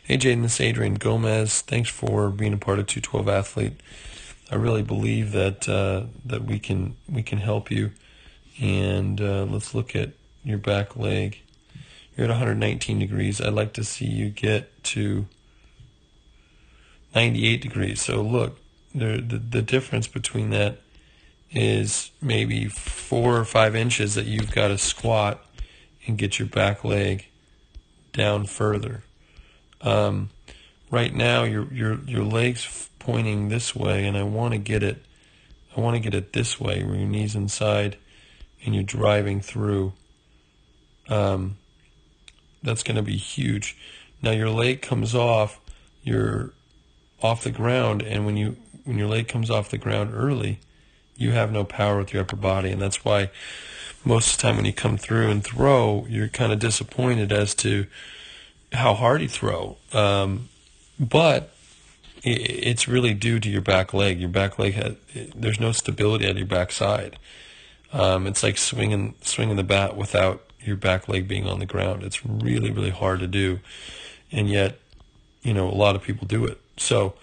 Hey Jayden, this is Adrian Gomez. Thanks for being a part of 212 Athlete. I really believe that we can help you. And let's look at your back leg. You're at 119 degrees. I'd like to see you get to 98 degrees. So look, the difference between that is maybe 4 or 5 inches that you've got to squat and get your back leg down further. Right now your legs pointing this way, and I want to get it this way, where your knees inside and you're driving through. That's going to be huge. Now your leg comes off, you're off the ground, and when your leg comes off the ground early, you have no power with your upper body, and that's why most of the time when you come through and throw, you're kind of disappointed as to how hard you throw. But it's really due to your back leg. Your back leg there's no stability at your backside. It's like swinging the bat without your back leg being on the ground. It's really, really hard to do, and yet, a lot of people do it. So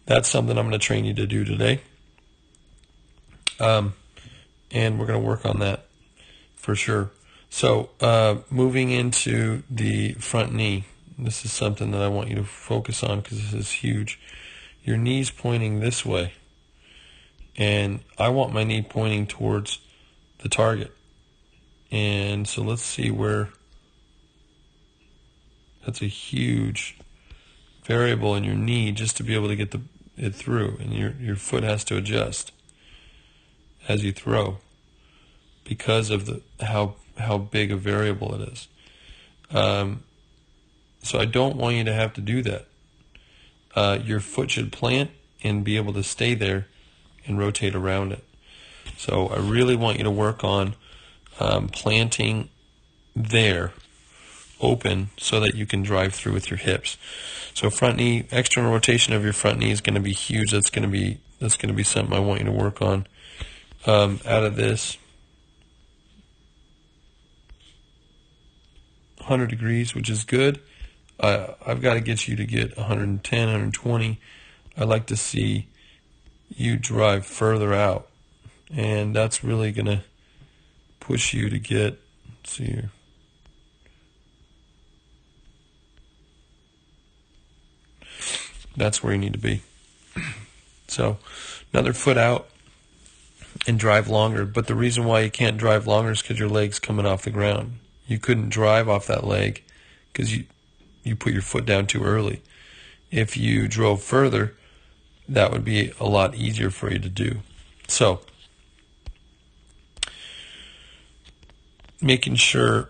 that's something I'm going to train you to do today, and we're going to work on that for sure. So moving into the front knee, this is something that I want you to focus on because this is huge. Your knee's pointing this way, and I want my knee pointing towards the target. And so let's see where. That's a huge variable in your knee just to be able to get it through, and your foot has to adjust as you throw because of how big a variable it is. So I don't want you to have to do that. Your foot should plant and be able to stay there and rotate around it. So I really want you to work on planting there open so that you can drive through with your hips. So front knee, external rotation of your front knee is going to be huge. That's going to be something I want you to work on. Out of this 100 degrees, which is good. I've got to get you to get 110, 120. I like to see you drive further out, and that's really going to push you to get, let's see here, that's where you need to be. So another foot out and drive longer, but the reason why you can't drive longer is because your leg's coming off the ground. You couldn't drive off that leg because you put your foot down too early. If you drove further, that would be a lot easier for you to do. So making sure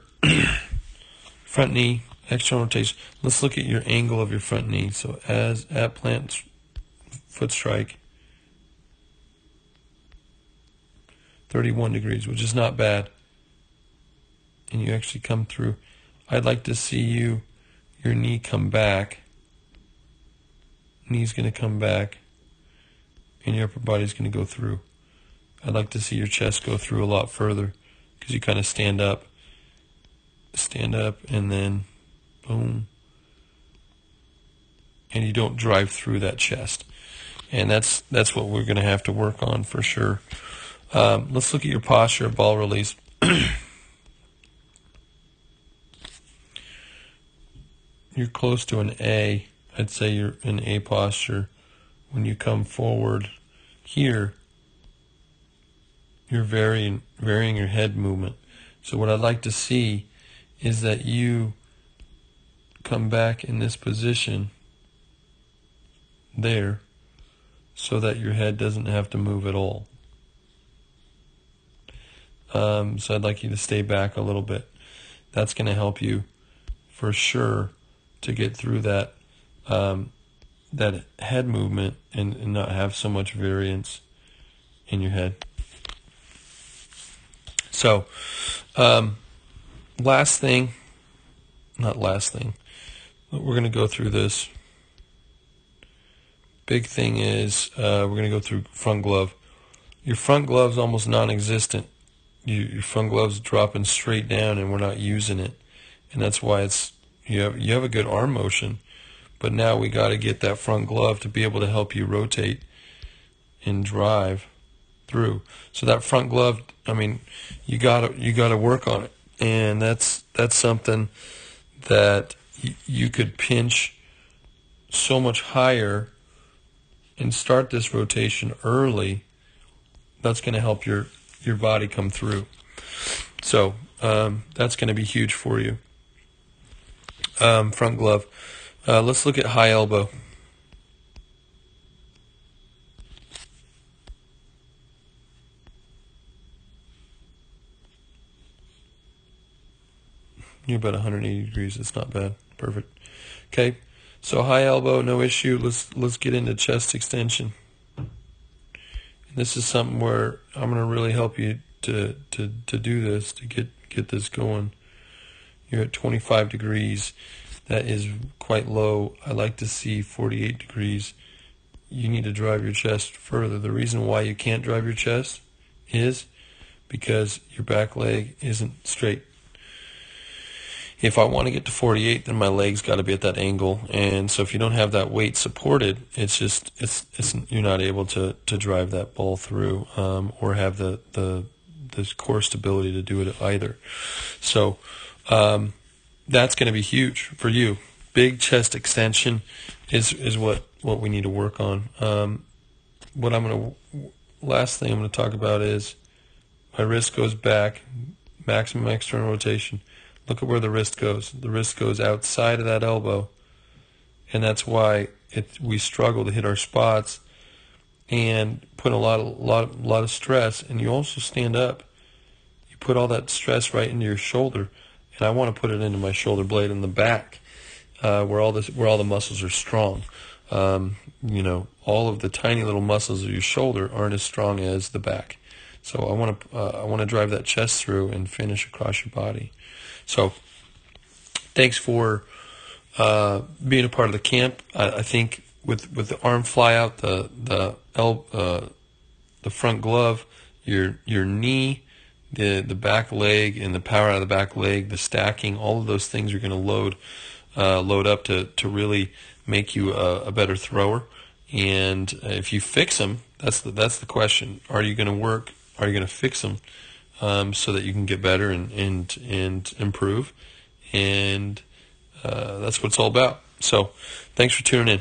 front knee, external rotation. Let's look at your angle of your front knee. So at plant foot strike, 31 degrees, which is not bad. And you actually come through. I'd like to see your knee come back. Knee's going to come back, and your upper body's going to go through. I'd like to see your chest go through a lot further because you kind of stand up, and then boom, and you don't drive through that chest. And that's what we're going to have to work on for sure. Let's look at your posture, ball release. You're close to an A. I'd say you're in A posture. When you come forward here, you're varying your head movement. So what I'd like to see is that you come back in this position there so that your head doesn't have to move at all. So I'd like you to stay back a little bit. That's going to help you for sure to get through that head movement and not have so much variance in your head. So last thing, we're going to go through this. Big thing is we're going to go through front glove. Your front glove's almost non-existent. Your front glove's dropping straight down, and we're not using it, and that's why you have a good arm motion, but now we got to get that front glove to be able to help you rotate and drive through. So that front glove, I mean, you gotta work on it, and that's something that you could pinch so much higher and start this rotation early. That's going to help your body come through. So that's going to be huge for you. Front glove. Let's look at high elbow. You're about 180 degrees. It's not bad. Perfect. Okay. So high elbow, no issue. Let's get into chest extension. And this is something where I'm going to really help you to do this, to get this going. You're at 25 degrees. That is quite low. I like to see 48 degrees. You need to drive your chest further. The reason why you can't drive your chest is because your back leg isn't straight. If I want to get to 48, then my leg's got to be at that angle, and so if you don't have that weight supported, it's you're not able to drive that ball through, or have the core stability to do it either. So that's going to be huge for you. Big chest extension is what we need to work on. Last thing I'm going to talk about is my wrist goes back, maximum external rotation. Look at where the wrist goes. The wrist goes outside of that elbow, and that's why we struggle to hit our spots and put a lot of stress. And you also stand up. You put all that stress right into your shoulder, and I want to put it into my shoulder blade in the back, where all the muscles are strong. All of the tiny little muscles of your shoulder aren't as strong as the back. So I want to drive that chest through and finish across your body. So thanks for being a part of the camp. I think with the arm fly out, the front glove, your knee, the back leg, and the power out of the back leg, the stacking, all of those things are going to load up to really make you a better thrower. And if you fix them, that's the question. Are you going to work? Are you going to fix them so that you can get better and improve? And that's what it's all about. So thanks for tuning in.